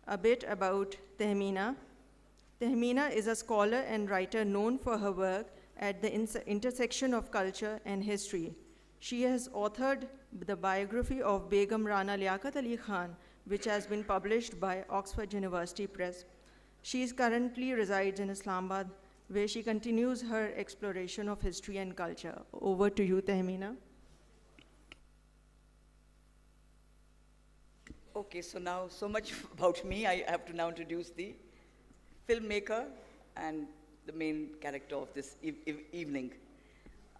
A bit about Tehmeena. Tehmeena is a scholar and writer known for her work at the intersection of culture and history. She has authored the biography of Begum Rana Liaquat Ali Khan, which has been published by Oxford University Press. She currently resides in Islamabad, where she continues her exploration of history and culture. Over to you, Tehmeena. Okay, so now so much about me. I have to now introduce the filmmaker and the main character of this evening.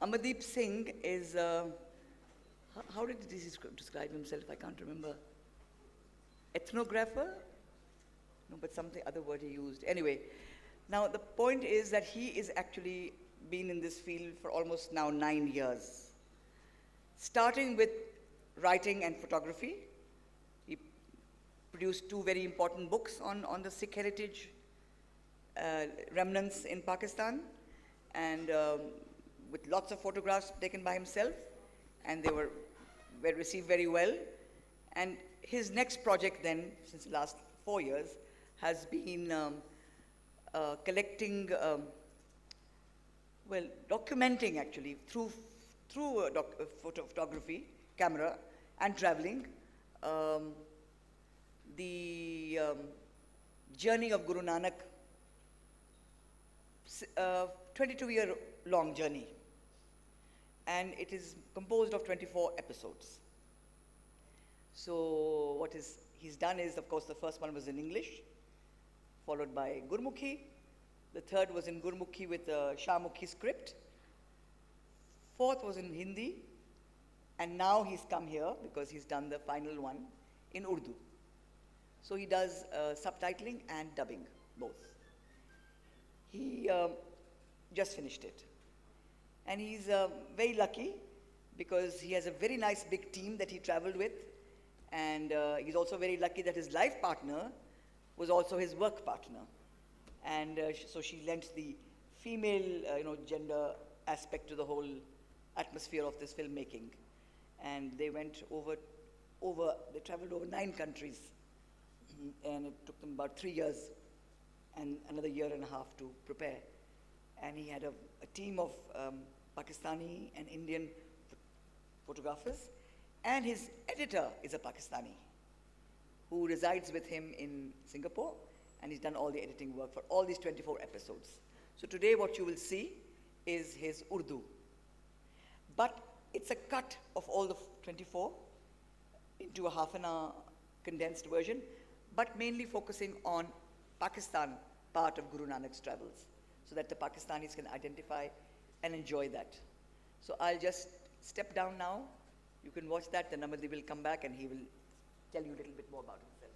Amardeep Singh is, how did he describe himself? I can't remember. Ethnographer? No, but something other word he used. Anyway, now the point is that he is actually been in this field for almost now 9 years. Starting with writing and photography. He produced 2 very important books on the Sikh heritage remnants in Pakistan, and with lots of photographs taken by himself, and they were received very well. And his next project then, since the last 4 years, has been collecting, well, documenting actually through photography, camera, and traveling, the journey of Guru Nanak, 22-year-long journey. And it is composed of 24 episodes. So what he's done is, of course, the first one was in English, followed by Gurmukhi. The third was in Gurmukhi with a Shahmukhi script. Fourth was in Hindi. And now he's come here because he's done the final one in Urdu. So he does subtitling and dubbing, both. He just finished it. And he's very lucky because he has a very nice big team that he traveled with. And he's also very lucky that his life partner was also his work partner. And so she lent the female gender aspect to the whole atmosphere of this filmmaking. And they went they traveled over 9 countries. And it took them about 3 years and another 1.5 years to prepare. And he had a team of Pakistani and Indian photographers. And his editor is a Pakistani who resides with him in Singapore, and he's done all the editing work for all these 24 episodes. So today what you will see is his Urdu. But it's a cut of all the 24 into a half-an-hour condensed version, but mainly focusing on Pakistan part of Guru Nanak's travels, so that the Pakistanis can identify and enjoy that. So I'll just step down now. You can watch that, then Amardeep will come back and he will tell you a little bit more about himself.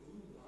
Thank you.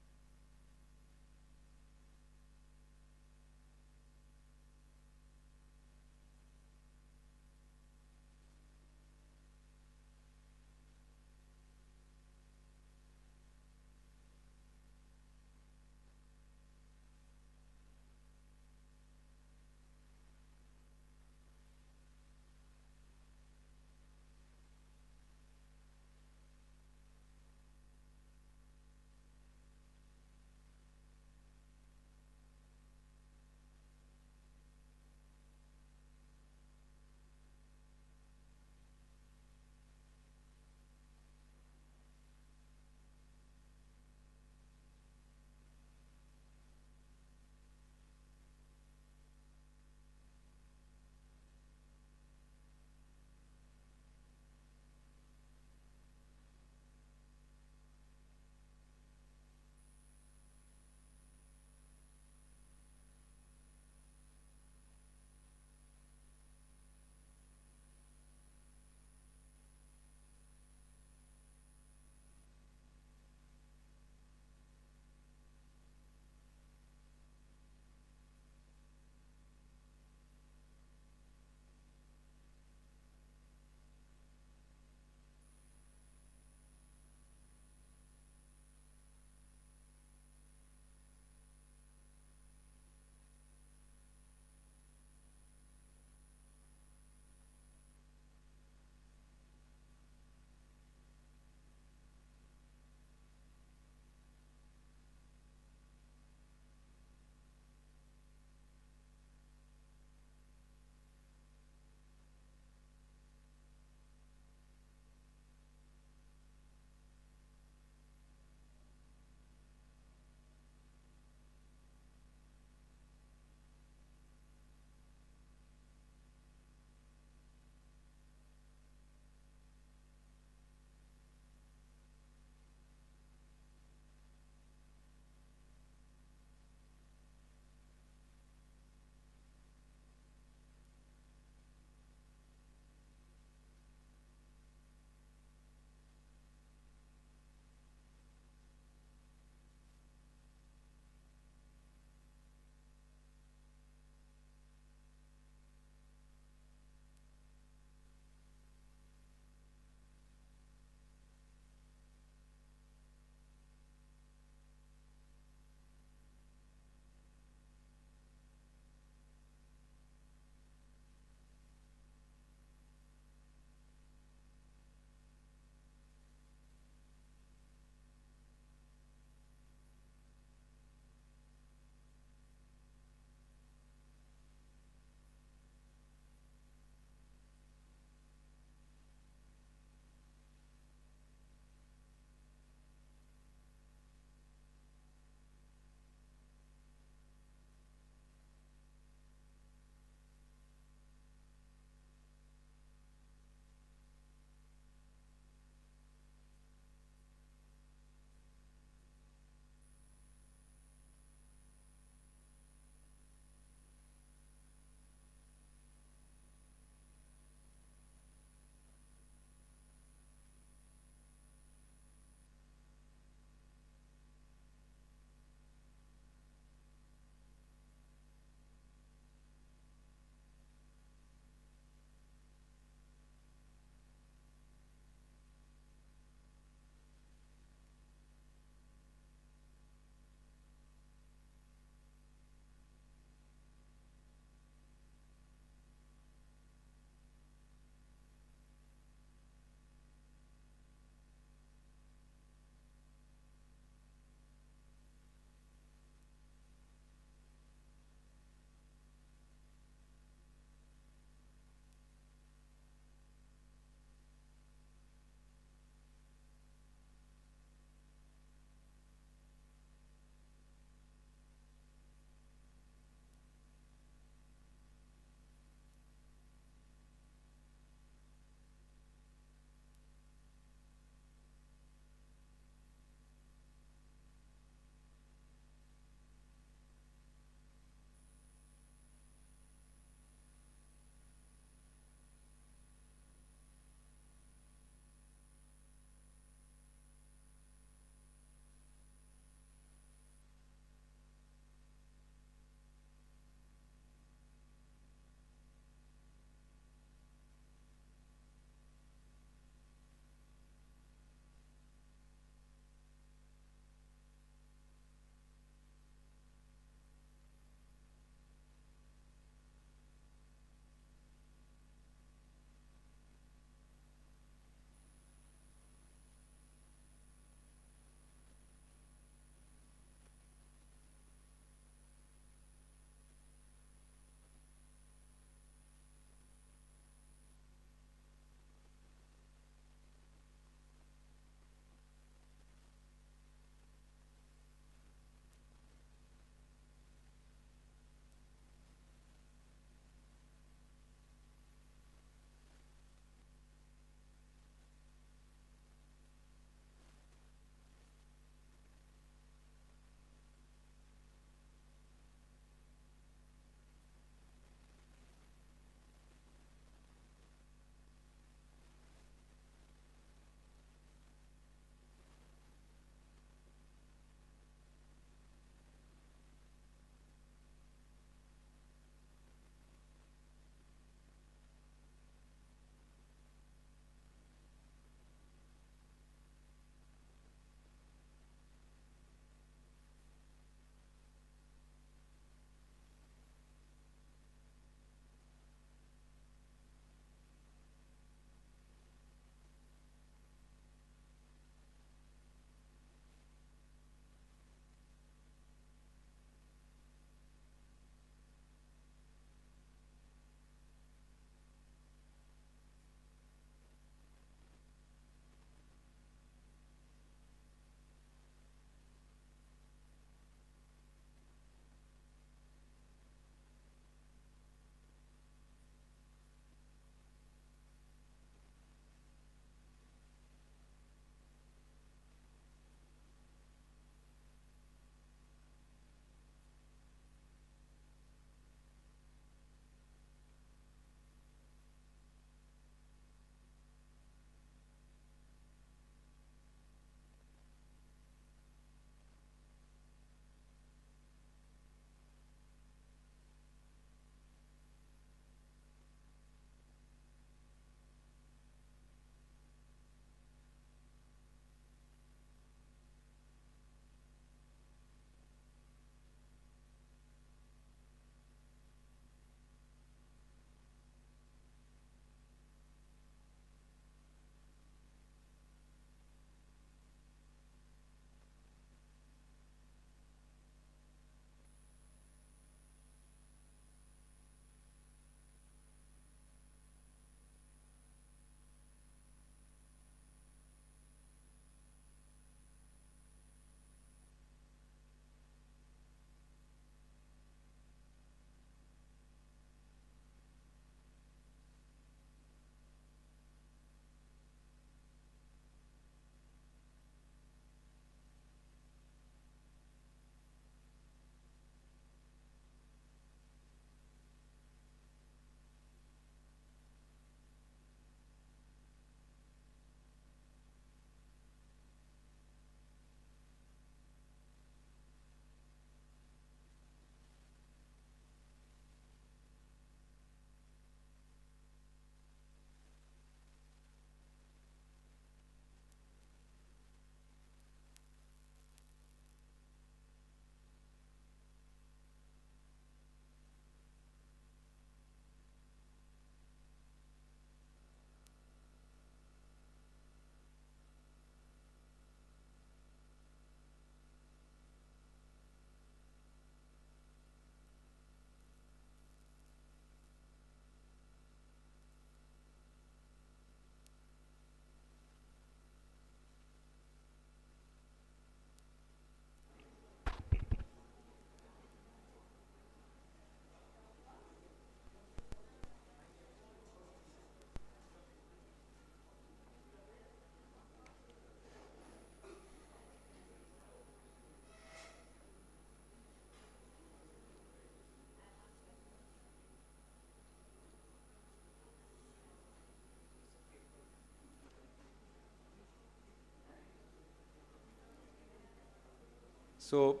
So,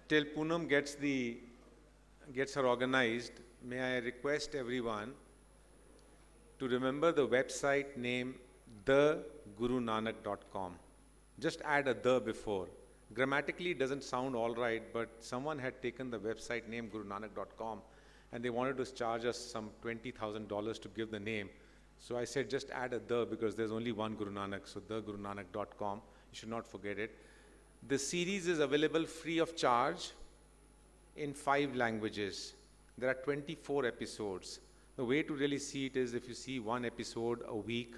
till Poonam gets her organized, may I request everyone to remember the website name thegurunanak.com. Just add a the before. Grammatically it doesn't sound all right, but someone had taken the website name gurunanak.com and they wanted to charge us some $20,000 to give the name. So I said just add a the because there's only one Guru Nanak, so thegurunanak.com. You should not forget it. The series is available free of charge in 5 languages. There are 24 episodes. The way to really see it is if you see one episode a week,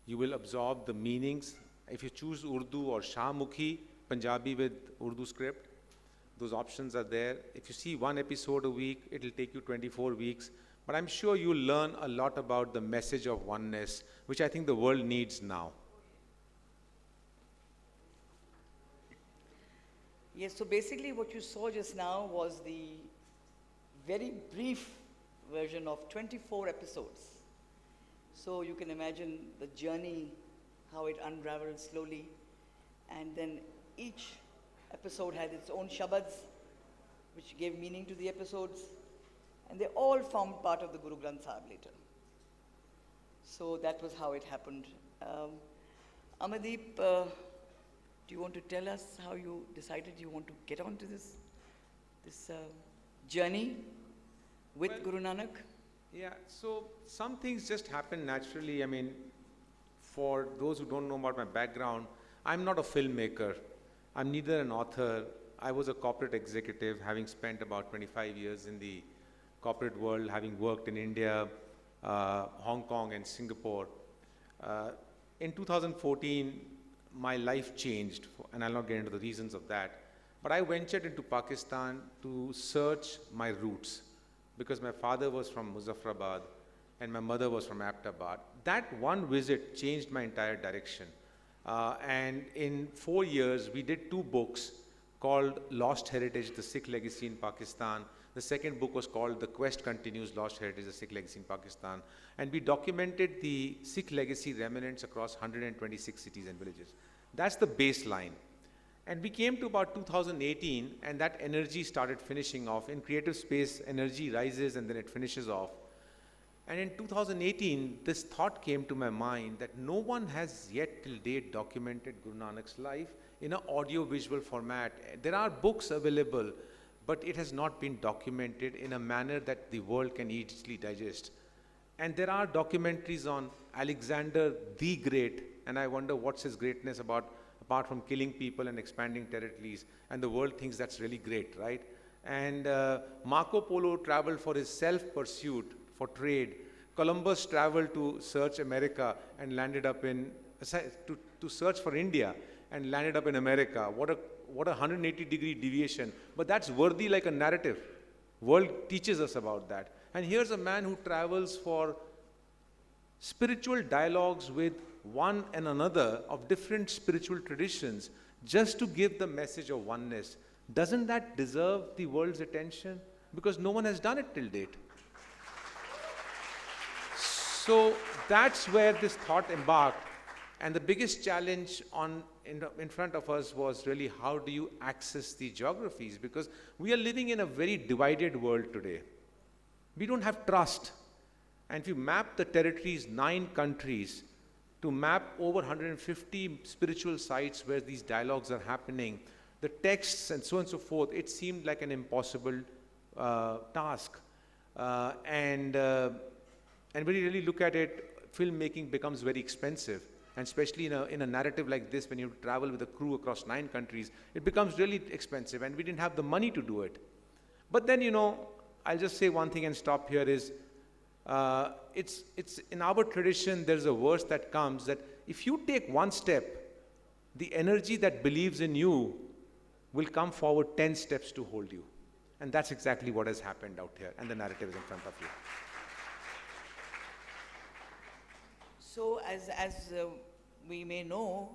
you will absorb the meanings. If you choose Urdu or Shahmukhi, Punjabi with Urdu script, those options are there. If you see one episode a week, it will take you 24 weeks. But I'm sure you'll learn a lot about the message of oneness, which I think the world needs now. Yes, so basically what you saw just now was the very brief version of 24 episodes. So you can imagine the journey, how it unraveled slowly. And then each episode had its own shabads, which gave meaning to the episodes. And they all formed part of the Guru Granth Sahib later. So that was how it happened. Amardeep, do you want to tell us how you decided you want to get onto this journey with Guru Nanak? Yeah, so some things just happen naturally. I mean, for those who don't know about my background, I'm not a filmmaker. I'm neither an author. I was a corporate executive, having spent about 25 years in the corporate world, having worked in India, Hong Kong and Singapore. In 2014, my life changed, and I'll not get into the reasons of that. But I ventured into Pakistan to search my roots, because my father was from Muzaffarabad and my mother was from Aptabad. That one visit changed my entire direction. And in 4 years, we did 2 books called Lost Heritage, The Sikh Legacy in Pakistan. The second book was called The Quest Continues, Lost Heritage, The Sikh Legacy in Pakistan. And we documented the Sikh legacy remnants across 126 cities and villages. That's the baseline. And we came to about 2018, and that energy started finishing off. In creative space, energy rises and then it finishes off. And in 2018, this thought came to my mind that no one has yet till date documented Guru Nanak's life in an audio-visual format. There are books available, but it has not been documented in a manner that the world can easily digest. And there are documentaries on Alexander the Great, and I wonder what's his greatness about, apart from killing people and expanding territories, and the world thinks that's really great, right? And Marco Polo traveled for his self-pursuit, for trade. Columbus traveled to search America and landed up in, to search for India and landed up in America. What a 180-degree deviation. But that's worthy like a narrative. World teaches us about that. And here's a man who travels for spiritual dialogues with one and another of different spiritual traditions just to give the message of oneness. Doesn't that deserve the world's attention? Because no one has done it till date. So that's where this thought embarked. And the biggest challenge in front of us was really how do you access the geographies? Because we are living in a very divided world today. We don't have trust. And if you map the territories, 9 countries, to map over 150 spiritual sites where these dialogues are happening, the texts and so on and so forth, it seemed like an impossible task. And when you really look at it, filmmaking becomes very expensive. And especially in a narrative like this, when you travel with a crew across 9 countries, it becomes really expensive, and we didn't have the money to do it. But then, I'll just say one thing and stop here is, it's in our tradition, there's a verse that comes that if you take one step, the energy that believes in you will come forward 10 steps to hold you. And that's exactly what has happened out here, and the narrative is in front of you. So as we may know,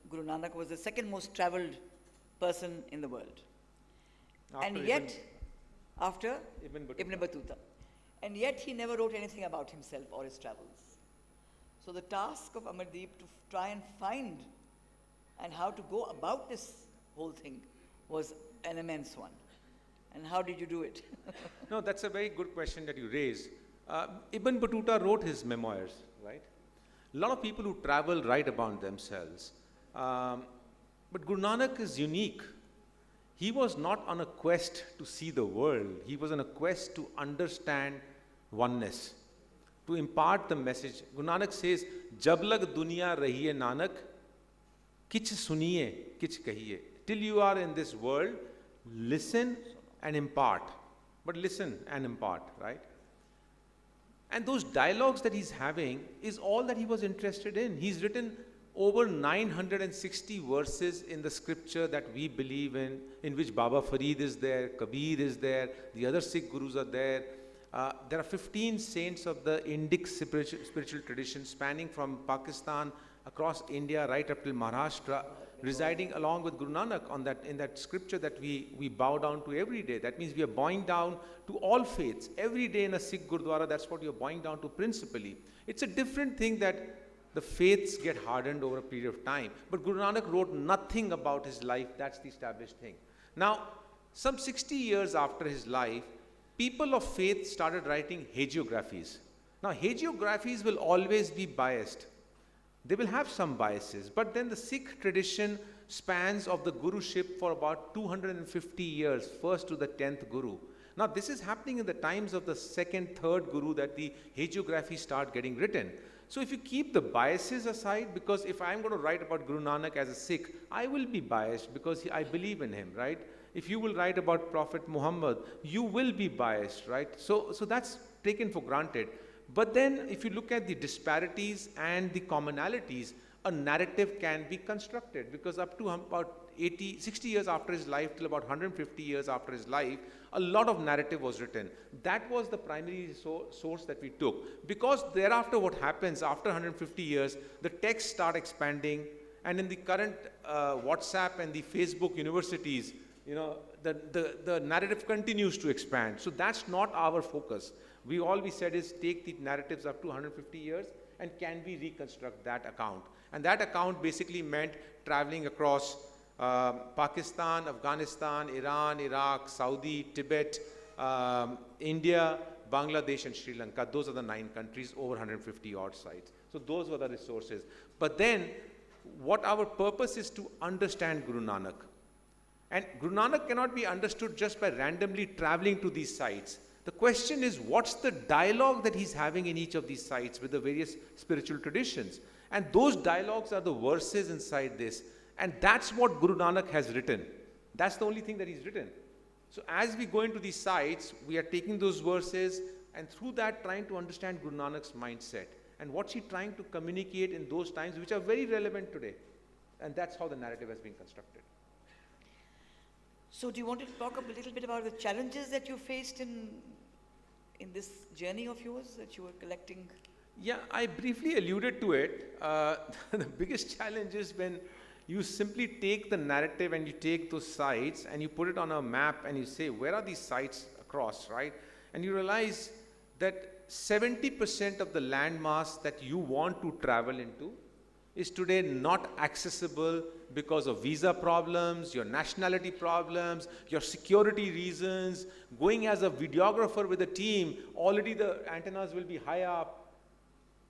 Guru Nanak was the second most traveled person in the world. After Ibn Battuta. And yet he never wrote anything about himself or his travels. So the task of Amardeep to try and find and how to go about this whole thing was an immense one. And how did you do it? No, that's a very good question that you raise. Ibn Battuta wrote his memoirs, right? A lot of people who travel write about themselves. But Guru Nanak is unique. He was not on a quest to see the world. He was on a quest to understand oneness, to impart the message. Guru Nanak says, "Jab lag duniya rahiye Nanak, kich suniye, kich kahiye." Till you are in this world, listen and impart. But listen and impart, right? And those dialogues that he's having is all that he was interested in. He's written over 960 verses in the scripture that we believe in which Baba Farid is there, Kabir is there, the other Sikh gurus are there. There are 15 saints of the Indic spiritual tradition spanning from Pakistan across India right up till Maharashtra, residing along with Guru Nanak in that scripture that we bow down to every day. That means we are bowing down to all faiths. Every day in a Sikh Gurdwara, that's what you're bowing down to principally. It's a different thing that the faiths get hardened over a period of time. But Guru Nanak wrote nothing about his life. That's the established thing. Now, some 60 years after his life, people of faith started writing hagiographies. Now, hagiographies will always be biased. They will have some biases, but then the Sikh tradition spans of the Guruship for about 250 years, first to the 10th Guru. Now, this is happening in the times of the 2nd, 3rd Guru that the hagiographies start getting written. So if you keep the biases aside, because if I'm going to write about Guru Nanak as a Sikh, I will be biased because I believe in him, right? If you will write about Prophet Muhammad, you will be biased, right? So that's taken for granted. But then if you look at the disparities and the commonalities, a narrative can be constructed, because up to about 60 years after his life till about 150 years after his life, a lot of narrative was written. That was the primary source that we took. Because thereafter what happens after 150 years, the texts start expanding, and in the current WhatsApp and the Facebook universities, you know, the narrative continues to expand. So that's not our focus. All we said is take the narratives up to 150 years and can we reconstruct that account. And that account basically meant traveling across Pakistan, Afghanistan, Iran, Iraq, Saudi, Tibet, India, Bangladesh and Sri Lanka. Those are the 9 countries, over 150 odd sites. So those were the resources. But then what our purpose is to understand Guru Nanak. And Guru Nanak cannot be understood just by randomly traveling to these sites. The question is, what's the dialogue that he's having in each of these sites with the various spiritual traditions? And those dialogues are the verses inside this. And that's what Guru Nanak has written. That's the only thing that he's written. So as we go into these sites, we are taking those verses and through that trying to understand Guru Nanak's mindset. And what's he trying to communicate in those times which are very relevant today. And that's how the narrative has been constructed. So do you want to talk a little bit about the challenges that you faced in this journey of yours that you were collecting? Yeah, I briefly alluded to it. The biggest challenge is when you simply take the narrative and you take those sites and you put it on a map and you say, where are these sites across, right? And you realize that 70% of the landmass that you want to travel into is today not accessible because of visa problems, your nationality problems, your security reasons. Going as a videographer with a team, already the antennas will be high up.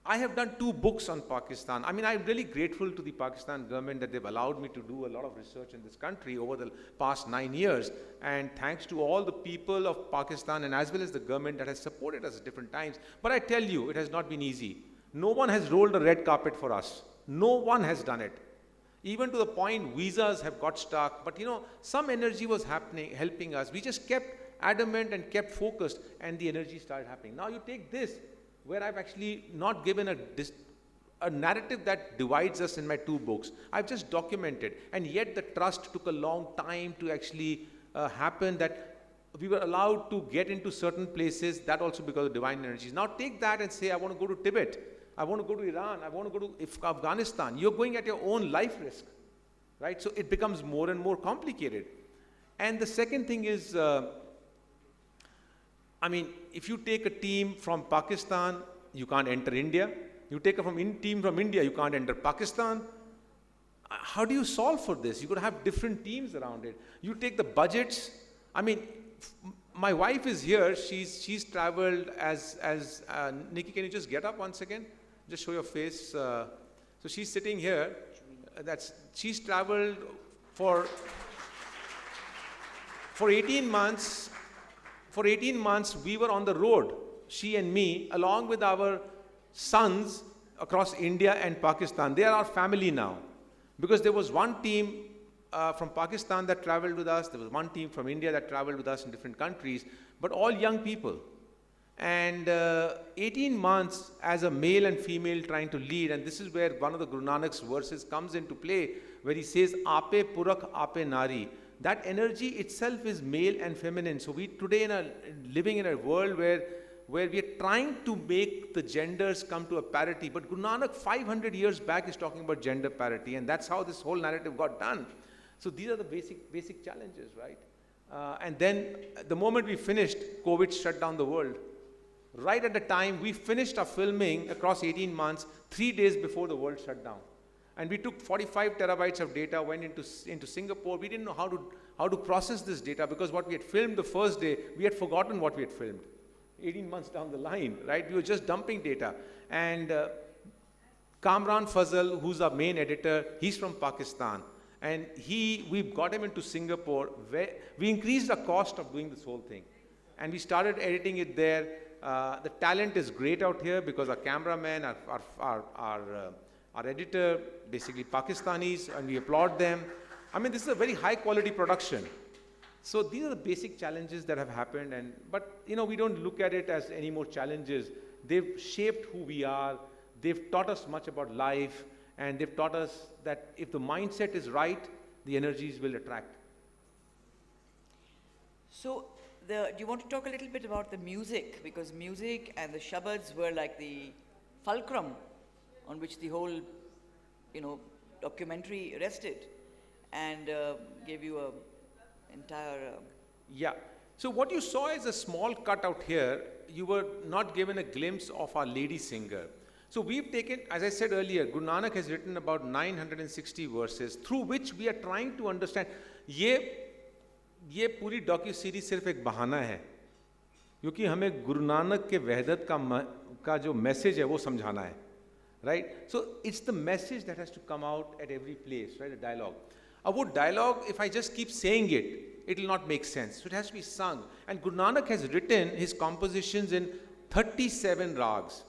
I have done 2 books on Pakistan. I mean, I'm really grateful to the Pakistan government that they've allowed me to do a lot of research in this country over the past 9 years. And thanks to all the people of Pakistan and as well as the government that has supported us at different times. But I tell you, it has not been easy. No one has rolled a red carpet for us. No one has done it. Even to the point visas have got stuck. But you know, some energy was helping us. We just kept adamant and kept focused and the energy started happening. Now you take this, where I've actually not given a narrative that divides us in my 2 books. I've just documented. And yet the trust took a long time to actually happen, that we were allowed to get into certain places, that also because of divine energies. Now take that and say, I want to go to Tibet. I want to go to Iran, I want to go to Afghanistan. You're going at your own life risk, right? So it becomes more and more complicated. And the second thing is, I mean, if you take a team from Pakistan, you can't enter India. You take a team from India, you can't enter Pakistan. how do you solve for this? You've got to have different teams around it. You take the budgets. I mean, my wife is here. She's traveled as Nikki, can you just get up once again? Just show your face. So she's sitting here. She's traveled for 18 months. For 18 months, we were on the road, she and me, along with our sons across India and Pakistan. They are our family now. Because there was one team from Pakistan that traveled with us, there was one team from India that traveled with us in different countries, but all young people. And 18 months as a male and female trying to lead, and this is where one of the Guru Nanak's verses comes into play, where he says, Ape Purak, Ape Nari. That energy itself is male and feminine. So we today living in a world where we are trying to make the genders come to a parity. But Guru Nanak 500 years back is talking about gender parity, and that's how this whole narrative got done. So these are the basic challenges, right? And then the moment we finished, COVID shut down the world. Right at the time we finished our filming across 18 months, 3 days before the world shut down. And we took 45 terabytes of data, went into Singapore. We didn't know how to process this data, because what we had filmed the first day, we had forgotten what we had filmed. 18 months down the line, right? We were just dumping data. And Kamran Fazal, who's our main editor, he's from Pakistan. And we got him into Singapore. Where we increased the cost of doing this whole thing. And we started editing it there. The talent is great out here, because our cameraman, our editor, basically Pakistanis, and we applaud them. I mean, this is a very high quality production. So these are the basic challenges that have happened, but you know, we don't look at it as any more challenges. They've shaped who we are. They've taught us much about life, and they've taught us that if the mindset is right, the energies will attract. So, do you want to talk a little bit about the music? Because music and the shabads were like the fulcrum on which the whole, documentary rested, and gave you a entire... Yeah. So what you saw is a small cut out here. You were not given a glimpse of our lady singer. So we've taken, as I said earlier, Guru Nanak has written about 960 verses, through which we are trying to understand. ये पूरी docu series सिर्फ एक बहाना है, क्योंकि हमें गुरु नानक के वहदत का जो मैसेज है वो समझाना है, right? So it's the message that has to come out at every place, right? A dialogue. अब वो dialogue, if I just keep saying it, it will not make sense. So it has to be sung. And Guru Nanak has written his compositions in 37 rags.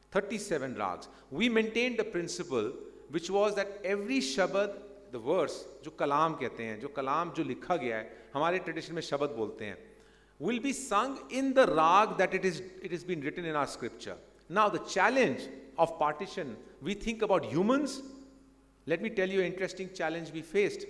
37 rags. We maintained a principle, which was that every shabad, the verse, जो कलाम कहते हैं, जो कलाम जो लिखा गया है, हमारे tradition में शब्द बोलते हैं, will be sung in the rag that it has been written in our scripture. Now the challenge of partition, we think about humans. Let me tell you an interesting challenge we faced.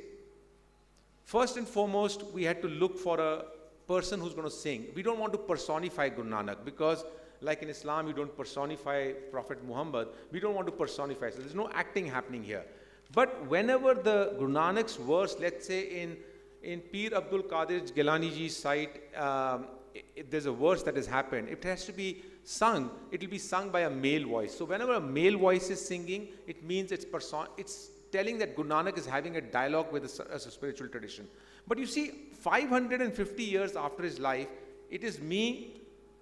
First and foremost, we had to look for a person who's going to sing. We don't want to personify Guru Nanak, because like in Islam, you don't personify Prophet Muhammad. We don't want to personify. So there's no acting happening here. But whenever the Guru Nanak's verse, let's say in Pir Abdul Qadir Gilani ji's site, if there's a verse that has happened, it has to be sung. It will be sung by a male voice. So whenever a male voice is singing, it means it's telling that Guru Nanak is having a dialogue with a spiritual tradition. But you see, 550 years after his life, it is me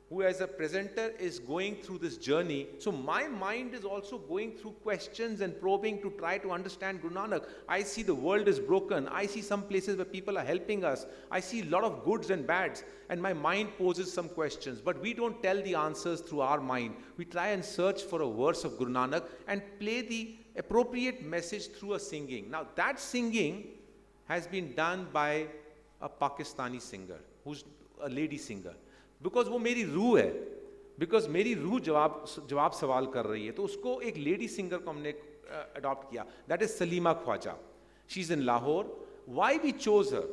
who as a presenter is going through this journey. So my mind is also going through questions and probing to try to understand Guru Nanak. I see the world is broken. I see some places where people are helping us. I see a lot of goods and bads, and my mind poses some questions. But we don't tell the answers through our mind. We try and search for a verse of Guru Nanak and play the appropriate message through a singing. Now that singing has been done by a Pakistani singer, who's a lady singer. Because वो मेरी रूह है, because मेरी रूह जवाब सवाल कर रही है, तो उसको एक लेडी सिंगर को हमने अडॉप्ट किया. That is Salima Khwaja. She's in Lahore. Why we chose her?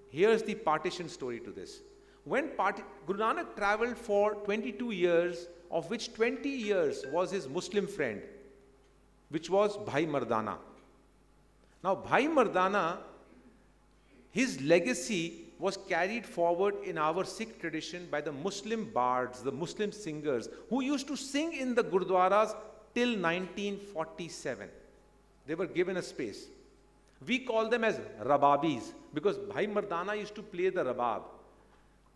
Here's the partition story to this. When Guru Nanak traveled for 22 years, of which 20 years was his Muslim friend, which was Bhai Mardana. Now Bhai Mardana, his legacy was carried forward in our Sikh tradition by the Muslim bards, the Muslim singers, who used to sing in the Gurdwaras till 1947. They were given a space. We call them as rababis because Bhai Mardana used to play the rabab.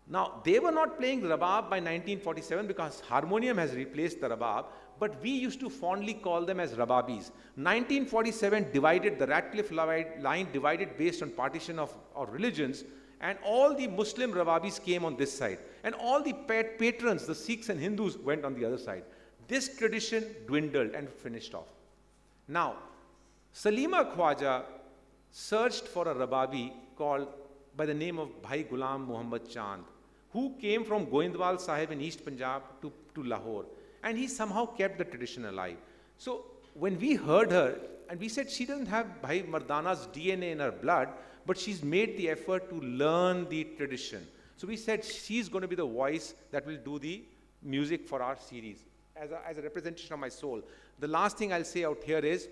Now, they were not playing rabab by 1947 because harmonium has replaced the rabab, but we used to fondly call them as rababis. 1947 divided, the Radcliffe line divided based on partition of religions, and all the Muslim rababis came on this side. And all the patrons, the Sikhs and Hindus, went on the other side. This tradition dwindled and finished off. Now, Salima Khwaja searched for a rababi called by the name of Bhai Ghulam Muhammad Chand, who came from Goindwal Sahib in East Punjab to Lahore. And he somehow kept the tradition alive. So when we heard her, and we said she doesn't have Bhai Mardana's DNA in her blood, but she's made the effort to learn the tradition. So we said she's going to be the voice that will do the music for our series as a representation of my soul. The last thing I'll say out here is,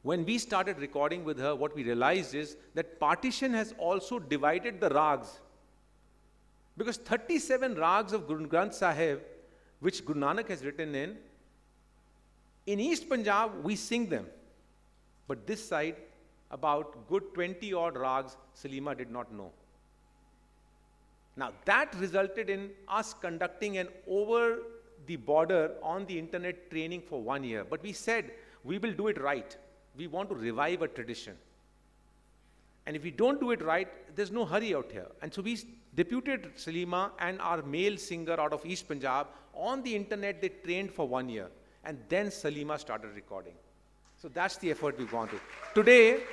when we started recording with her, what we realized is that partition has also divided the rags. Because 37 rags of Guru Granth Sahib, which Guru Nanak has written in East Punjab, we sing them. But this side, about good 20 odd rags, Salima did not know. Now that resulted in us conducting an over the border on the internet training for 1 year. But we said, we will do it right. We want to revive a tradition. And if we don't do it right, there's no hurry out here. And so we deputed Salima and our male singer out of East Punjab on the internet. They trained for 1 year. And then Salima started recording. So that's the effort we've gone through. Today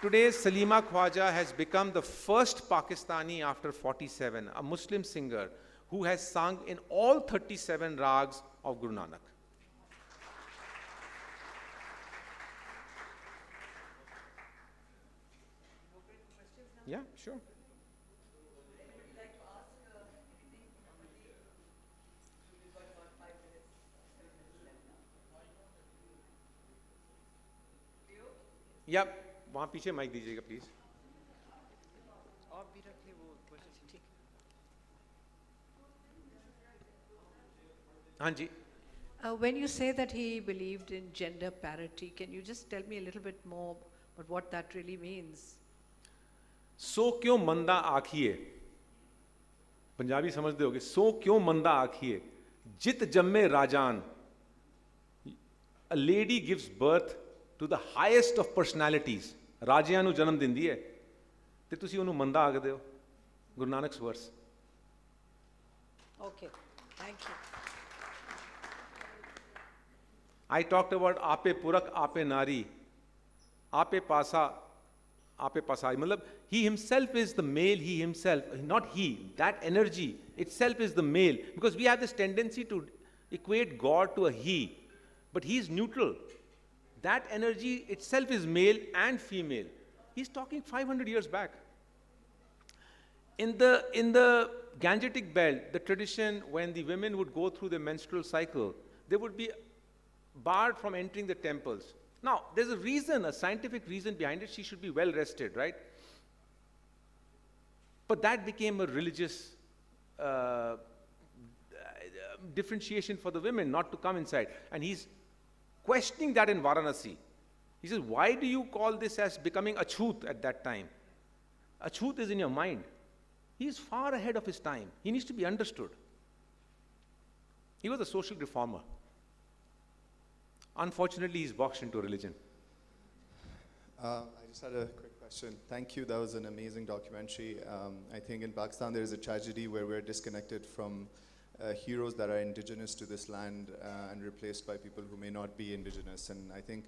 Salima Khwaja has become the first Pakistani after 47, a Muslim singer who has sung in all 37 rags of Guru Nanak. Yeah, sure. Yeah, वहाँ पीछे mic दीजिएगा please. आप भी रख ले वो question, ठीक. हाँ जी. When you say that he believed in gender parity, can you just tell me a little bit more about what that really means? सो क्यों मंदा आखिए, पंजाबी समझते होगे. सो क्यों मंदा आखिए, जित जम्मे राजान. A lady gives birth to the highest of personalities. ਰਾਜਿਆਂ ਨੂੰ ਜਨਮ ਦਿੰਦੀ ਹੈ ਤੇ ਤੁਸੀਂ ਉਹਨੂੰ ਮੰਦਾ ਆਖਦੇ ਹੋ. ਗੁਰੂ ਨਾਨਕ's verse. Okay, thank you. I talked about आपे पुरख आपे नारी, आपे पासा आपे पासाई. मतलब he himself is the male, he himself, not he, that energy itself is the male, because we have this tendency to equate God to a he, but he is neutral. That energy itself is male and female. He's talking 500 years back. In the Gangetic belt, the tradition, when the women would go through the menstrual cycle, they would be barred from entering the temples. Now, there's a reason, a scientific reason behind it. She should be well rested, right? But that became a religious differentiation for the women not to come inside. And he's questioning that in Varanasi. He says, why do you call this as becoming achut at that time? Achut is in your mind. He is far ahead of his time. He needs to be understood. He was a social reformer. Unfortunately, he's boxed into religion. I just had a quick question. Thank you. That was an amazing documentary. I think in Pakistan there is a tragedy where we're disconnected from heroes that are indigenous to this land and replaced by people who may not be indigenous. And I think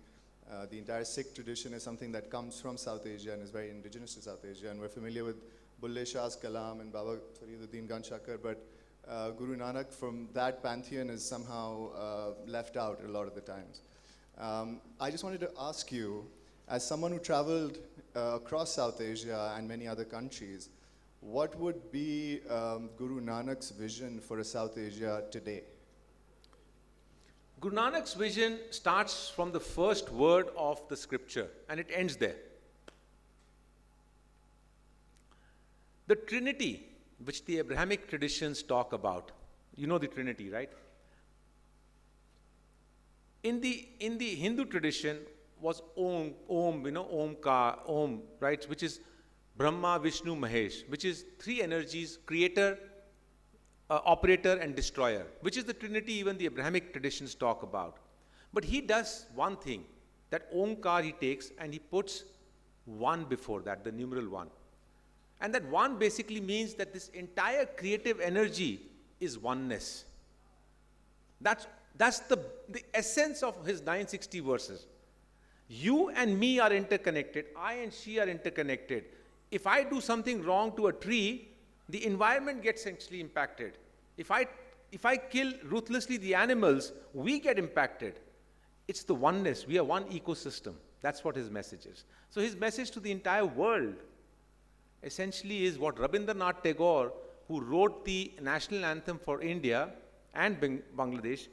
the entire Sikh tradition is something that comes from South Asia and is very indigenous to South Asia. And we're familiar with Bulle Shah's Kalam and Baba Fariduddin Ganshakar, but Guru Nanak from that pantheon is somehow left out a lot of the times. I just wanted to ask you, as someone who traveled across South Asia and many other countries, what would be Guru Nanak's vision for a South Asia today? Guru Nanak's vision starts from the first word of the scripture and it ends there. The Trinity, which the Abrahamic traditions talk about, you know the Trinity, right? in the Hindu tradition was Om, Om, right, which is Brahma, Vishnu, Mahesh, which is three energies: creator, operator, and destroyer, which is the trinity even the Abrahamic traditions talk about. But he does one thing, that Omkar he takes and he puts one before that, the numeral one. And that one basically means that this entire creative energy is oneness. That's the essence of his 960 verses. You and me are interconnected. I and she are interconnected. If I do something wrong to a tree, the environment gets actually impacted. If I kill ruthlessly the animals, we get impacted. It's the oneness. We are one ecosystem. That's what his message is. So his message to the entire world essentially is what Rabindranath Tagore, who wrote the national anthem for India and Bangladesh,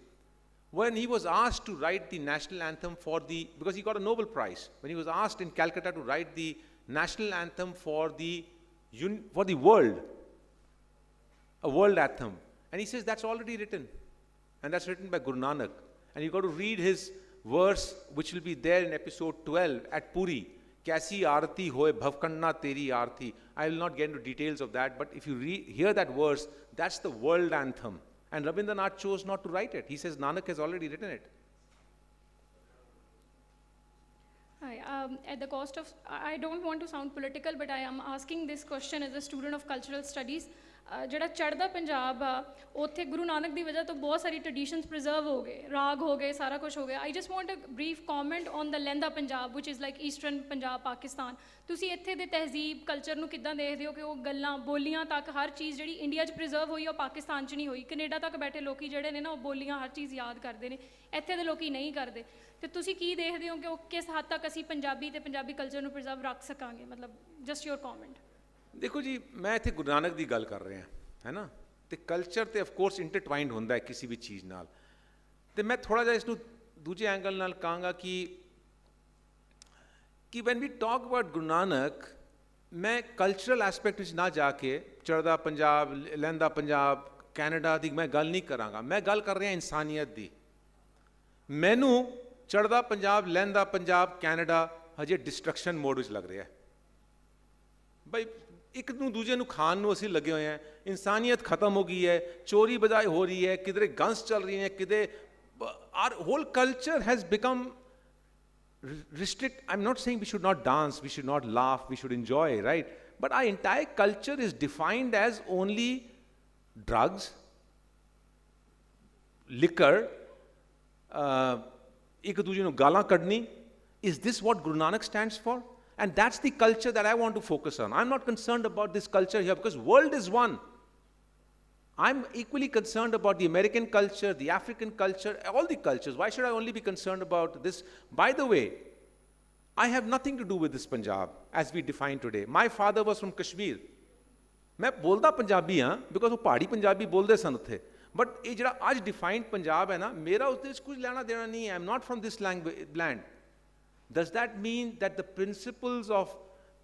when he was asked to write the national anthem because he got a Nobel Prize, when he was asked in Calcutta to write the national anthem for the world, a world anthem. And he says that's already written. And that's written by Guru Nanak. And you've got to read his verse, which will be there in episode 12 at Puri. Kaisi aarti hoye bhavkanna teri aarti. I will not get into details of that, but if you hear that verse, that's the world anthem. And Rabindranath chose not to write it. He says Nanak has already written it. Hi, at the cost of, I don't want to sound political, but I am asking this question as a student of cultural studies. ਜਿਹੜਾ ਚੜ੍ਹਦਾ ਪੰਜਾਬ ਆ ਉੱਥੇ ਗੁਰੂ ਨਾਨਕ ਦੀ ਵਜ੍ਹਾ ਤੋਂ ਬਹੁਤ ਸਾਰੀ traditions preserve ਹੋ ਗਏ, ਰਾਗ ਹੋ ਗਏ, ਸਾਰਾ ਕੁਝ ਹੋ ਗਿਆ. I just want a brief comment on the Lahnda Punjab ਵਿਚ is like eastern Punjab Pakistan. ਤੁਸੀਂ ਇੱਥੇ ਦੇ ਤਹਿਜ਼ੀਬ ਕਲਚਰ ਨੂੰ ਕਿੱਦਾਂ ਦੇਖਦੇ ਹੋ ਕਿ ਉਹ ਗੱਲਾਂ ਬੋਲੀਆਂ ਤੱਕ ਹਰ ਚੀਜ਼ ਜਿਹੜੀ ਇੰਡੀਆ 'ਚ ਪ੍ਰੀਜ਼ਰਵ ਹੋਈ ਉਹ ਪਾਕਿਸਤਾਨ 'ਚ ਨਹੀਂ ਹੋਈ. ਕੈਨੇਡਾ ਤੱਕ ਬੈਠੇ ਲੋਕੀ ਜਿਹੜੇ ਨੇ ਨਾ ਉਹ ਬੋਲੀਆਂ ਹਰ ਚੀਜ਼ ਯਾਦ ਕਰਦੇ ਨੇ, ਇੱਥੇ ਦੇ ਲੋਕੀ ਨਹੀਂ ਕਰਦੇ. ਅਤੇ ਤੁਸੀਂ ਕੀ ਦੇਖਦੇ ਹੋ ਕਿ ਉਹ ਕਿਸ ਹੱਦ ਤੱਕ ਅਸੀਂ ਪੰਜਾਬੀ ਅਤੇ ਪੰਜਾਬੀ ਕਲਚਰ ਨੂੰ ਪ੍ਰੀਜ਼ਰਵ ਰੱਖ ਸਕਾਂਗੇ? ਮਤਲਬ ਜਸਟ ਯੋਰ ਕਮੈਂਟ. ਦੇਖੋ ਜੀ, ਮੈਂ ਇੱਥੇ ਗੁਰੂ ਨਾਨਕ ਦੀ ਗੱਲ ਕਰ ਰਿਹਾ ਹੈ ਨਾ, ਅਤੇ ਕਲਚਰ ਤਾਂ ਅਫਕੋਰਸ ਇੰਟਰਟਵਾਈਨਡ ਹੁੰਦਾ ਹੈ ਕਿਸੇ ਵੀ ਚੀਜ਼ ਨਾਲ. ਅਤੇ ਮੈਂ ਥੋੜ੍ਹਾ ਜਿਹਾ ਇਸਨੂੰ ਦੂਜੇ ਐਂਗਲ ਨਾਲ ਕਹਾਂਗਾ ਕਿ van we talk about Guru Nanak, ਮੈਂ ਕਲਚਰਲ ਐਸਪੈਕਟ ਵਿੱਚ ਨਾ ਜਾ ਕੇ ਚੜ੍ਹਦਾ ਪੰਜਾਬ, ਲਹਿੰਦਾ ਪੰਜਾਬ, ਕੈਨੇਡਾ ਦੀ ਮੈਂ ਗੱਲ ਨਹੀਂ ਕਰਾਂਗਾ. ਮੈਂ ਗੱਲ ਕਰ ਰਿਹਾ ਇਨਸਾਨੀਅਤ ਦੀ. ਮੈਨੂੰ ਚੜ੍ਹਦਾ ਪੰਜਾਬ, ਲਹਿੰਦਾ ਪੰਜਾਬ, ਕੈਨੇਡਾ ਹਜੇ ਡਿਸਟਰਕਸ਼ਨ ਮੋਡ ਵਿੱਚ ਲੱਗ ਰਿਹਾ. ਬਈ ਇੱਕ ਨੂੰ ਦੂਜੇ ਨੂੰ ਖਾਣ ਨੂੰ ਅਸੀਂ ਲੱਗੇ ਹੋਏ ਹਾਂ. ਇਨਸਾਨੀਅਤ ਖਤਮ ਹੋ ਗਈ ਹੈ, ਚੋਰੀ ਬਜਾਏ ਹੋ ਰਹੀ ਹੈ, ਕਿਧਰੇ ਗਨਸ ਚੱਲ ਰਹੀ ਹੈ, ਕਿਤੇ our whole culture has become restrict. I'm not saying we should not dance, we should not laugh, we should enjoy, right? But our entire culture is defined as only drugs, liquor, ਇੱਕ ਦੂਜੇ ਨੂੰ ਗਾਲਾਂ ਕੱਢਣੀ. Is this what Guru Nanak stands for? And that's the culture that I want to focus on. I'm not concerned about this culture here because world is one. I'm equally concerned about the American culture, the African culture, all the cultures. Why should I only be concerned about this? By the way, I have nothing to do with this Punjab as we define today. My father was from Kashmir. मैं बोलता पंजाबी हाँ because वो पहाड़ी पंजाबी बोलते सन उत्थे. But ये जरा आज defined पंजाब है ना, मेरा उससे कुछ लेना देना नहीं है. I'm not from this land. Does that mean that the principles of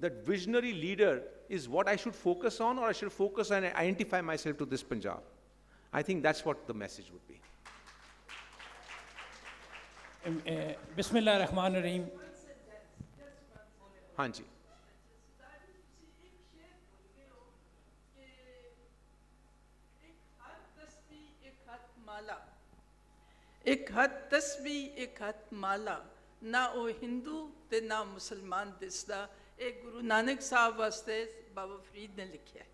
that visionary leader is what I should focus on, or I should focus and identify myself to this Punjab? I think that's what the message would be. Bismillah ar-Rahman ar-Rahim. Hanji. एक हथ तस्बीह एक हथ माला, ना ओ हिंदू ते ना मुसलमान दिसदा. एक गुरु नानक साहब वास्ते बाबा फरीद ने लिखा है.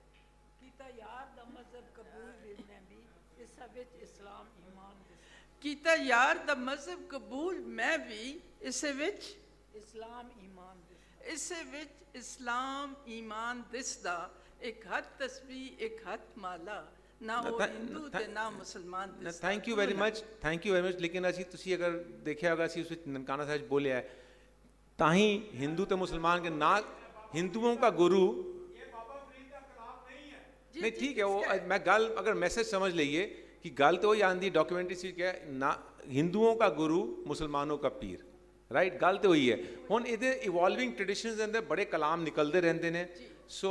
कीता यार दा मजहब कबूल मैं भी इस विच इस्लाम ईमान दिसदा. कीता यार दा मजहब कबूल मैं भी इस विच इस्लाम ईमान दिसदा. इस विच इस्लाम ईमान दिसदा. एक हथ तस्बीह एक हथ माला, ना वो हिंदू ते ना मुसलमान दिसदा. Thank you very much, thank you very much. लेकिन ਅਸੀਂ ਤੁਸੀਂ ਅਗਰ ਦੇਖਿਆ ਹੋਗਾ ਅਸੀਂ ਉਸ ਵਿੱਚ ਨਨਕਾਣਾ ਸਾਹਿਬ ਬੋਲਿਆ ਹੈ ਤਾਂ ਹੀ ਹਿੰਦੂ ਤੇ ਮੁਸਲਮਾਨ के ना हिंदुओं का गुरु नहीं. ठीक है, वो मैं गल अगर मैसेज समझ लीजिए कि गल तो वही आंदी डॉक्यूमेंट्री सी क्या ना हिंदुओं का गुरु मुसलमानों का पीर, राइट? गल तो वही है. हुण ਇਹਦੇ इवॉल्विंग ट्रेडिशनस ਦੇ ਅੰਦਰ ਬੜੇ ਕਲਾਮ ਨਿਕਲਦੇ ਰਹਿੰਦੇ ਨੇ. ਸੋ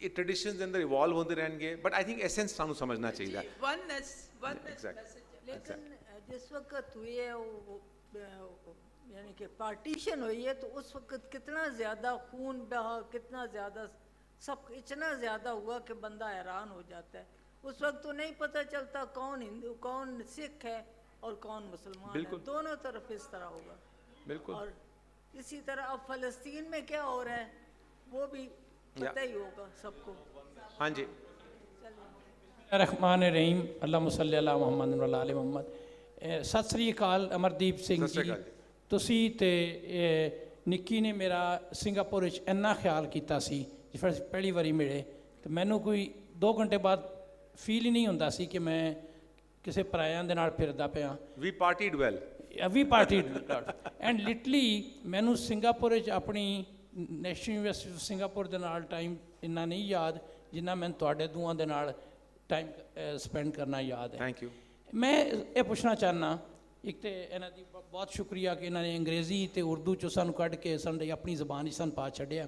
ਇਹ ਟ੍ਰੈਡੀਸ਼ਨਸ ਦੇ ਅੰਦਰ ਇਵੋਲਵ ਹੁੰਦੇ ਰਹਿਣਗੇ, ਬਟ ਆਈ ਥਿੰਕ ਐਸੈਂਸ ਸਾਨੂੰ ਸਮਝਣਾ ਚਾਹੀਦਾ. oneness message. लेकिन जिस वक्त हुई है यानी कि पार्टीशन हुई है, तो उस वक्त कितना ज़्यादा खून बहा, कितना ज़्यादा सब इतना ज़्यादा हुआ कि बंदा हैरान हो जाता है। उस वक्त तो नहीं पता चलता कौन हिंदू कौन सिख है और कौन मुसलमान है, दोनों तरफ इस तरह होगा। बिल्कुल। और इसी तरह अब फ़लस्तीन में क्या हो रहा है वो भी पता ही होगा सबको। हाँ जी। रहमान रहीम, अल्लाह सल्ली अला मुहम्मद व अला मुहम्मद। सत श्री अकाल अमरदीप सिंह जी, ਤੁਸੀਂ ਤੇ ਨਿੱਕੀ ਨੇ ਮੇਰਾ ਸਿੰਗਾਪੁਰ ਵਿੱਚ ਇੰਨਾ ਖਿਆਲ ਕੀਤਾ ਸੀ ਜਿਵੇਂ ਪਹਿਲੀ ਵਾਰੀ ਮਿਲੇ, ਤੇ ਮੈਨੂੰ ਕੋਈ 2 ਘੰਟੇ ਬਾਅਦ ਫੀਲ ਹੀ ਨਹੀਂ ਹੁੰਦਾ ਸੀ ਕਿ ਮੈਂ ਕਿਸੇ ਪਰਾਇਆਂ ਦੇ ਨਾਲ ਫਿਰਦਾ ਪਿਆ। ਵੀ ਪਾਰਟੀਡ ਵੈਲ, ਵੀ ਪਾਰਟੀਡ ਐਂਡ ਲਿਟਲੀ ਮੈਨੂੰ ਸਿੰਗਾਪੁਰ ਵਿੱਚ ਆਪਣੀ ਨੈਸ਼ਨਲ ਯੂਨੀਵਰਸਿਟੀ ਆਫ ਸਿੰਗਾਪੁਰ ਦੇ ਨਾਲ ਟਾਈਮ ਇੰਨਾ ਨਹੀਂ ਯਾਦ ਜਿੰਨਾ ਮੈਨੂੰ ਤੁਹਾਡੇ ਦੋਵਾਂ ਦੇ ਨਾਲ ਟਾਈਮ ਸਪੈਂਡ ਕਰਨਾ ਯਾਦ ਹੈ। Thank you. ਮੈਂ ਇਹ ਪੁੱਛਣਾ ਚਾਹੁੰਦਾ, ਇੱਕ ਤਾਂ ਇਹਨਾਂ ਦੀ ਬਹੁਤ ਸ਼ੁਕਰੀਆ ਕਿ ਇਹਨਾਂ ਨੇ ਅੰਗਰੇਜ਼ੀ ਅਤੇ ਉਰਦੂ 'ਚੋਂ ਸਾਨੂੰ ਕੱਢ ਕੇ ਸਾਡੀ ਆਪਣੀ ਜ਼ਬਾਨ 'ਚ ਸਾਨੂੰ ਪਾ ਛੱਡਿਆ।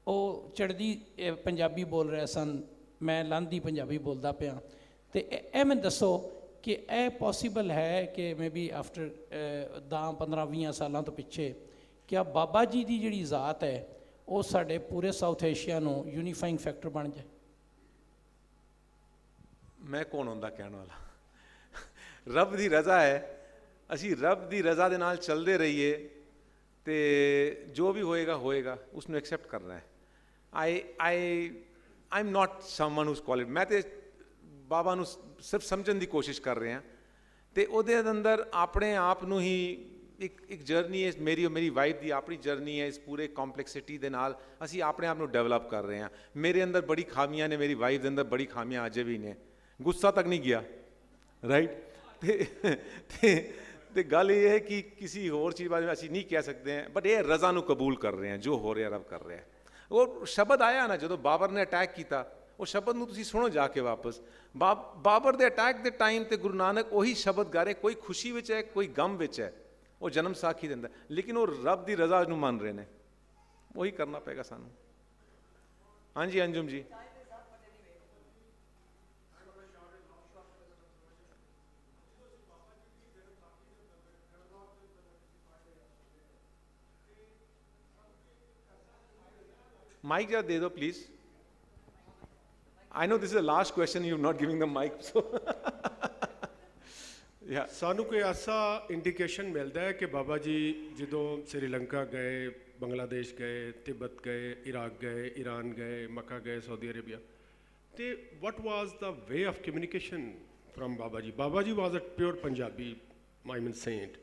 ਉਹ ਚੜ੍ਹਦੀ ਪੰਜਾਬੀ ਬੋਲ ਰਹੇ ਸਨ, ਮੈਂ ਲੰਘਦੀ ਪੰਜਾਬੀ ਬੋਲਦਾ ਪਿਆ। ਅਤੇ ਇਹ ਮੈਨੂੰ ਦੱਸੋ ਕਿ ਇਹ ਪੋਸੀਬਲ ਹੈ ਕਿ ਮੇ ਬੀ ਆਫਟਰ 10-15-20 ਸਾਲਾਂ ਤੋਂ ਪਿੱਛੇ ਕਿਆ ਬਾਬਾ ਜੀ ਦੀ ਜਿਹੜੀ ਜ਼ਾਤ ਹੈ ਉਹ ਸਾਡੇ ਪੂਰੇ ਸਾਊਥ ਏਸ਼ੀਆ ਨੂੰ ਯੂਨੀਫਾਈਂਗ ਫੈਕਟਰ ਬਣ ਜਾਏ? ਮੈਂ ਕੌਣ ਹੁੰਦਾ ਕਹਿਣ ਵਾਲਾ? ਰੱਬ ਦੀ ਰਜ਼ਾ ਹੈ, ਅਸੀਂ ਰੱਬ ਦੀ ਰਜ਼ਾ ਦੇ ਨਾਲ ਚੱਲਦੇ ਰਹੀਏ ਤੇ ਜੋ ਵੀ ਹੋਏਗਾ ਹੋਏਗਾ, ਉਸ ਨੂੰ ਐਕਸੈਪਟ ਕਰਨਾ ਹੈ। I am not someone who's qualified. ਮੈਂ ਤੇ ਬਾਬਾ ਨੂੰ ਸਿਰਫ ਸਮਝਣ ਦੀ ਕੋਸ਼ਿਸ਼ ਕਰ ਰਿਹਾ ਤੇ ਉਹਦੇ ਅੰਦਰ ਆਪਣੇ ਆਪ ਨੂੰ ਹੀ ਇੱਕ ਜਰਨੀ ਹੈ ਮੇਰੀ ਔਰ ਮੇਰੀ ਵਾਈਫ ਦੀ ਆਪਣੀ ਜਰਨੀ ਹੈ। ਇਸ ਪੂਰੇ ਕੰਪਲੈਕਸਿਟੀ ਦੇ ਨਾਲ ਅਸੀਂ ਆਪਣੇ ਆਪ ਨੂੰ ਡਿਵੈਲਪ ਕਰ ਰਹੇ ਹਾਂ। ਮੇਰੇ ਅੰਦਰ ਬੜੀ ਖਾਮੀਆਂ ਨੇ, ਮੇਰੀ ਵਾਈਫ ਦੇ ਅੰਦਰ ਬੜੀ ਖਾਮੀਆਂ ਅਜੇ ਵੀ ਨੇ। ਗੁੱਸਾ ਤੱਕ ਨਹੀਂ ਗਿਆ, ਰਾਈਟ। ਤੇ ਗੱਲ ਇਹ ਹੈ ਕਿ ਕਿਸੇ ਹੋਰ ਚੀਜ਼ ਬਾਰੇ ਅਸੀਂ ਨਹੀਂ ਕਹਿ ਸਕਦੇ ਹਾਂ, ਬਟ ਇਹ ਰਜ਼ਾ ਨੂੰ ਕਬੂਲ ਕਰ ਰਹੇ ਹਾਂ, ਜੋ ਹੋ ਰਿਹਾ ਰੱਬ ਕਰ ਰਿਹਾ। ਉਹ ਸ਼ਬਦ ਆਇਆ ਨਾ ਜਦੋਂ ਬਾਬਰ ਨੇ ਅਟੈਕ ਕੀਤਾ, ਉਹ ਸ਼ਬਦ ਨੂੰ ਤੁਸੀਂ ਸੁਣੋ ਜਾ ਕੇ ਵਾਪਸ। ਬਾਬਰ ਦੇ ਅਟੈਕ ਦੇ ਟਾਈਮ ਤੇ ਗੁਰੂ ਨਾਨਕ ਉਹੀ ਸ਼ਬਦ ਗਾ ਰਹੇ, ਕੋਈ ਖੁਸ਼ੀ ਵਿੱਚ ਹੈ ਕੋਈ ਗਮ ਵਿੱਚ ਹੈ, ਉਹ ਜਨਮ ਸਾਖੀ ਦਿੰਦਾ, ਲੇਕਿਨ ਉਹ ਰੱਬ ਦੀ ਰਜ਼ਾ ਨੂੰ ਮੰਨ ਰਹੇ ਨੇ। ਉਹੀ ਕਰਨਾ ਪਏਗਾ ਸਾਨੂੰ। ਹਾਂਜੀ ਅੰਜੁਮ ਜੀ। Mic just de do, please. I know this is the last question. You're not giving the mic, so yeah. ਸਾਨੂੰ ਕੋਈ ਐਸਾ ਇੰਡੀਕੇਸ਼ਨ ਮਿਲਦਾ ਹੈ ਕਿ ਬਾਬਾ ਜੀ ਜਦੋਂ ਸ੍ਰੀਲੰਕਾ ਗਏ, ਬੰਗਲਾਦੇਸ਼ ਗਏ, ਤਿੱਬਤ ਗਏ, ਇਰਾਕ ਗਏ, ਈਰਾਨ ਗਏ, ਮੱਕਾ ਗਏ, ਸਾਊਦੀ ਅਰੇਬੀਆ, ਤੇ what was the way of communication from Baba Ji? Baba Ji was a pure Punjabi, I mean saint.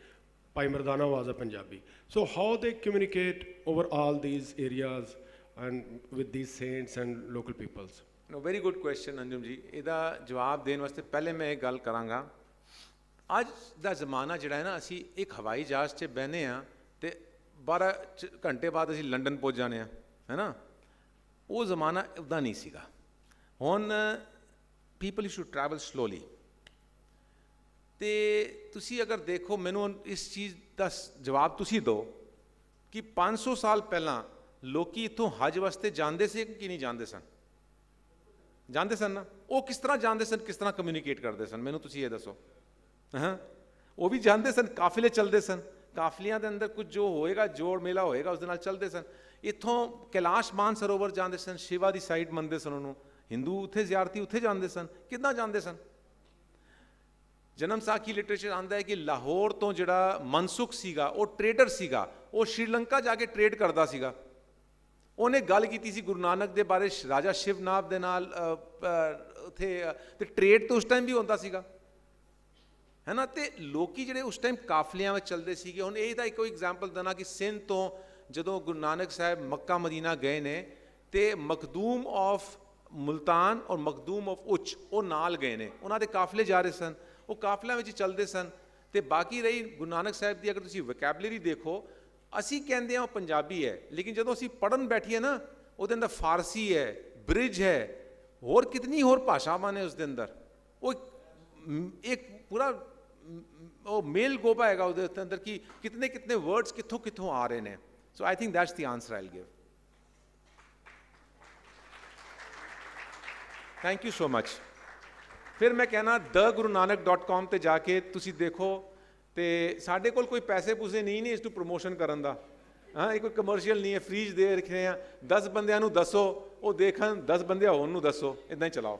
Bhai Mardana was a Punjabi. So how they communicate over all these areas and with these saints and local peoples? No, very good question, Anjum ji. ਇਹਦਾ ਜਵਾਬ ਦੇਣ ਵਾਸਤੇ ਪਹਿਲੇ ਮੈਂ ਇਹ ਗੱਲ ਕਰਾਂਗਾ, ਅੱਜ ਦਾ ਜ਼ਮਾਨਾ ਜਿਹੜਾ ਹੈ ਨਾ, ਅਸੀਂ ਇੱਕ ਹਵਾਈ ਜਹਾਜ਼ 'ਚ ਬਹਿਨੇ ਆ ਤੇ 12 ਘੰਟੇ ਬਾਅਦ ਅਸੀਂ ਲੰਡਨ ਪਹੁੰਚ ਜਾਂਦੇ ਆ, ਹੈ ਨਾ। ਉਹ ਜ਼ਮਾਨਾ ਉੱਦਾਂ ਨਹੀਂ ਸੀਗਾ। ਹੁਣ ਪੀਪਲ ਸ਼ੁੱਡ ਟਰੈਵਲ ਸਲੋਲੀ। ਤੇ ਤੁਸੀਂ ਅਗਰ ਦੇਖੋ, ਮੈਨੂੰ ਇਸ ਚੀਜ਼ ਦਾ ਜਵਾਬ ਤੁਸੀਂ ਦਿਓ ਕਿ 500 ਸਾਲ ਪਹਿਲਾਂ ਲੋਕੀ ਇੱਥੋਂ ਹਜ ਵਾਸਤੇ ਜਾਂਦੇ ਸੀ ਕਿ ਨਹੀਂ ਜਾਂਦੇ ਸਨ? ਜਾਂਦੇ ਸਨ ਨਾ। ਉਹ ਕਿਸ ਤਰ੍ਹਾਂ ਜਾਂਦੇ ਸਨ, ਕਿਸ ਤਰ੍ਹਾਂ ਕਮਿਊਨੀਕੇਟ ਕਰਦੇ ਸਨ, ਮੈਨੂੰ ਤੁਸੀਂ ਇਹ ਦੱਸੋ। ਹਾਂ, ਉਹ ਵੀ ਜਾਂਦੇ ਸਨ, ਕਾਫਿਲੇ ਚੱਲਦੇ ਸਨ, ਕਾਫਲੀਆਂ ਦੇ ਅੰਦਰ ਕੁਝ ਜੋ ਹੋਏਗਾ, ਜੋੜ ਮੇਲਾ ਹੋਏਗਾ, ਉਸ ਦੇ ਨਾਲ ਚੱਲਦੇ ਸਨ। ਇੱਥੋਂ ਕੈਲਾਸ਼ ਮਾਨਸਰੋਵਰ ਜਾਂਦੇ ਸਨ, ਸ਼ਿਵਾ ਦੀ ਸਾਈਡ ਮੰਨਦੇ ਸਨ ਉਹਨੂੰ, ਹਿੰਦੂ ਉੱਥੇ ਜ਼ਿਆਰਤੀ ਉੱਥੇ ਜਾਂਦੇ ਸਨ। ਕਿੱਦਾਂ ਜਾਂਦੇ ਸਨ? ਜਨਮ ਸਾਖੀ ਲਿਟਰੇਚਰ ਆਉਂਦਾ ਹੈ ਕਿ ਲਾਹੌਰ ਤੋਂ ਜਿਹੜਾ ਮਨਸੁਖ ਸੀਗਾ, ਉਹ ਟ੍ਰੇਡਰ ਸੀਗਾ, ਉਹ ਸ਼੍ਰੀਲੰਕਾ ਜਾ ਕੇ ਟ੍ਰੇਡ ਕਰਦਾ ਸੀਗਾ। ਉਹਨੇ ਗੱਲ ਕੀਤੀ ਸੀ ਗੁਰੂ ਨਾਨਕ ਦੇ ਬਾਰੇ ਰਾਜਾ ਸ਼ਿਵਨਾਥ ਦੇ ਨਾਲ ਉੱਥੇ, ਤੇ ਟ੍ਰੇਡ ਤਾਂ ਉਸ ਟਾਈਮ ਵੀ ਹੁੰਦਾ ਸੀਗਾ, ਹੈ ਨਾ। ਤੇ ਲੋਕੀ ਜਿਹੜੇ ਉਸ ਟਾਈਮ ਕਾਫਲਿਆਂ ਵਿੱਚ ਚੱਲਦੇ ਸੀਗੇ। ਹੁਣ ਇਹ ਤਾਂ ਕੋਈ ਐਗਜ਼ਾਮਪਲ ਦੇਣਾ ਕਿ ਸਿੰਧ ਤੋਂ ਜਦੋਂ ਗੁਰੂ ਨਾਨਕ ਸਾਹਿਬ ਮੱਕਾ ਮਦੀਨਾ ਗਏ ਨੇ, ਤੇ ਮਖਦੂਮ ਆਫ ਮੁਲਤਾਨ ਔਰ ਮਖਦੂਮ ਆਫ ਉੱਚ ਉਹ ਨਾਲ ਗਏ ਨੇ, ਉਹਨਾਂ ਦੇ ਕਾਫਲੇ ਜਾ ਰਹੇ ਸਨ, ਉਹ ਕਾਫਲਿਆਂ ਵਿੱਚ ਚੱਲਦੇ ਸਨ। ਤੇ ਬਾਕੀ ਰਹੀ ਗੁਰੂ ਨਾਨਕ ਸਾਹਿਬ ਦੀ, ਅਗਰ ਤੁਸੀਂ ਵੋਕੈਬਲਰੀ ਦੇਖੋ, ਅਸੀਂ ਕਹਿੰਦੇ ਹਾਂ ਉਹ ਪੰਜਾਬੀ ਹੈ, ਲੇਕਿਨ ਜਦੋਂ ਅਸੀਂ ਪੜ੍ਹਨ ਬੈਠੀਏ ਨਾ, ਉਹਦੇ ਅੰਦਰ ਫਾਰਸੀ ਹੈ, ਬ੍ਰਿਜ ਹੈ, ਹੋਰ ਕਿਤਨੀ ਹੋਰ ਭਾਸ਼ਾਵਾਂ ਨੇ ਉਸ ਦੇ ਅੰਦਰ। ਉਹ ਇੱਕ ਪੂਰਾ ਉਹ ਮੇਲ ਗੋਬਾ ਹੈਗਾ ਉਹਦੇ ਅੰਦਰ ਕਿ ਕਿਤਨੇ ਕਿਤਨੇ ਵਰਡਸ ਕਿੱਥੋਂ ਕਿੱਥੋਂ ਆ ਰਹੇ ਨੇ। So I think that's the answer I'll give. Thank you so much. ਫਿਰ ਮੈਂ ਕਹਿਣਾ thegurunanak.com ਤੇ ਜਾ ਕੇ ਤੁਸੀਂ ਦੇਖੋ, ਤੇ ਸਾਡੇ ਕੋਲ ਕੋਈ ਪੈਸੇ ਪੂਸੇ ਨਹੀਂ ਇਸ ਨੂੰ ਪ੍ਰਮੋਸ਼ਨ ਕਰਨ ਦਾ। ਹਾਂ, ਇਹ ਕੋਈ ਕਮਰਸ਼ੀਅਲ ਨਹੀਂ ਹੈ, ਫ੍ਰੀ 'ਚ ਦੇ ਰੱਖੇ ਆ। 10 ਬੰਦਿਆਂ ਨੂੰ ਦੱਸੋ, ਉਹ ਦੇਖਣ, 10 ਬੰਦੇ ਹੋਰ ਨੂੰ ਦੱਸੋ, ਇੱਦਾਂ ਹੀ ਚਲਾਓ।